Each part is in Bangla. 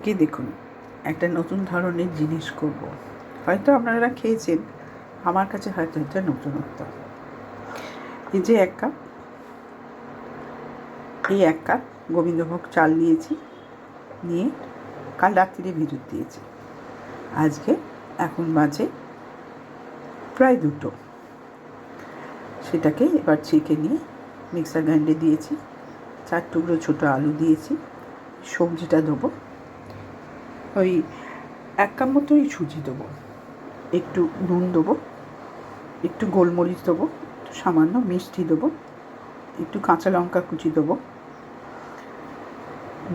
কি দেখুন, একটা নতুন ধরনের জিনিস করব। হয়তো আপনারা খেয়েছেন, আমার কাছে হয়তো এটা নতুনত্ব। এই যে এক কাপ গোবিন্দভোগ চাল নিয়েছি, নিয়ে কাল রাত্রিরে ভিজুত দিয়েছি। আজকে এখন বাজে প্রায় 2টো। সেটাকে এবার ছেঁকে নিয়ে মিক্সার গ্রাইন্ডে দিয়েছি। 4 টুকরো ছোটো আলু দিয়েছি। সবজিটা দেবো, ওই 1 কাপ মতোই সুজি দেবো, একটু নুন দেবো, একটু গোলমরিচ দেবো, একটু সামান্য মিষ্টি দেবো, একটু কাঁচা লঙ্কা কুচি দেবো।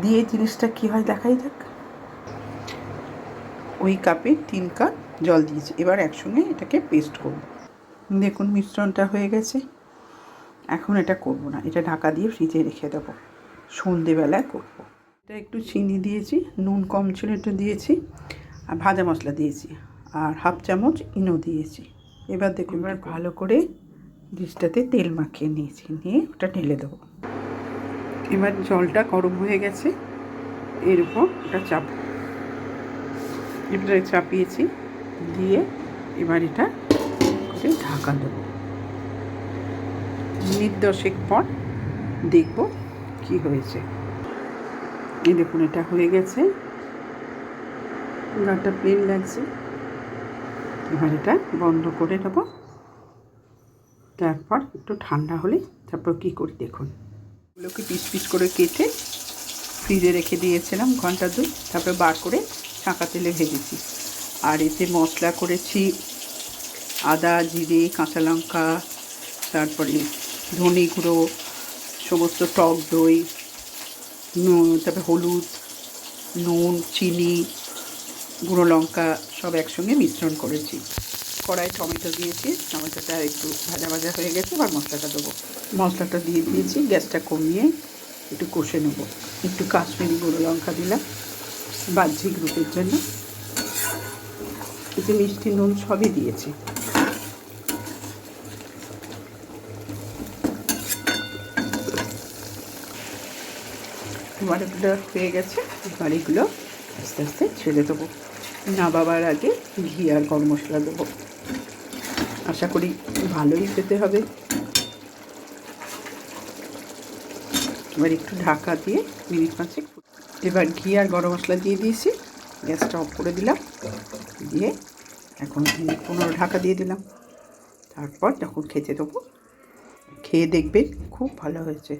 দিয়ে জিনিসটা কী হয় দেখাই যাক। ওই কাপে 3 কাপ জল দিয়েছি। এবার একসঙ্গে এটাকে পেস্ট করব। দেখুন মিশ্রণটা হয়ে গেছে। এখন এটা করব না, এটা ঢাকা দিয়ে ফ্রিজে রেখে দেবো, সন্ধেবেলায় করব। এটা একটু চিনি দিয়েছি, নুন কম ছিল একটু দিয়েছি, আর ভাজা মশলা দিয়েছি, আর 1/2 চামচ ইনো দিয়েছি। এবার দেখুন, এবার ভালো করে ডিশটাতে তেল মাখিয়ে নিয়েছি, নিয়ে ওটা ঢেলে দেবো। এবার জলটা গরম হয়ে গেছে, এর উপর ওটা এবারে চাপিয়েছি, দিয়ে এবার এটা করে ঢাকা দেবো। মিনিট 10 পর দেখব কি হয়েছে। এই দেখুন, এটা হয়ে গেছে, গাটা প্লেন লাগছে। এবার এটা বন্ধ করে দেবো। তারপর একটু ঠান্ডা হলে তারপর কী করি দেখুন। এগুলোকে পিস পিস করে কেটে ফ্রিজে রেখে দিয়েছিলাম 1-2 ঘন্টা। তারপরে বার করে ছাঁকা তেলে ভেজেছি। আর এতে মশলা করেছি আদা, জিরে, কাঁচা লঙ্কা, তারপরে ধনে গুঁড়ো, সমস্ত টক দই, তারপরে হলুদ, নুন, চিনি, গুঁড়ো লঙ্কা সব একসঙ্গে মিশ্রণ করেছি। কড়াই টমেটো দিয়েছি, টমেটোটা একটু ভাজা ভাজা হয়ে গেছে। এবার মশলাটা দেবো। মশলাটা দিয়ে দিয়েছি, গ্যাসটা কমিয়ে একটু কষে নেব। একটু কাশ্মীরি গুঁড়ো লঙ্কা দিলাম বাহ্যিক রূপের জন্য। এতে মিষ্টি নুন সবই দিয়েছি। এবার এগুলো হয়ে গেছে। এবার এগুলো আস্তে আস্তে ছেড়ে দেবো। নামাবার আগে ঘি আর গরম মশলা দেবো। আশা করি ভালোই খেতে হবে। এবার একটু ঢাকা দিয়ে মিনিট 5 এবার ঘি আর গরম মশলা দিয়ে দিয়েছি। গ্যাসটা অফ করে দিলাম, দিয়ে এখন মিনিট 15 ঢাকা দিয়ে দিলাম। তারপর যখন খেতে দেবো, খেয়ে দেখবেন খুব ভালো হয়েছে।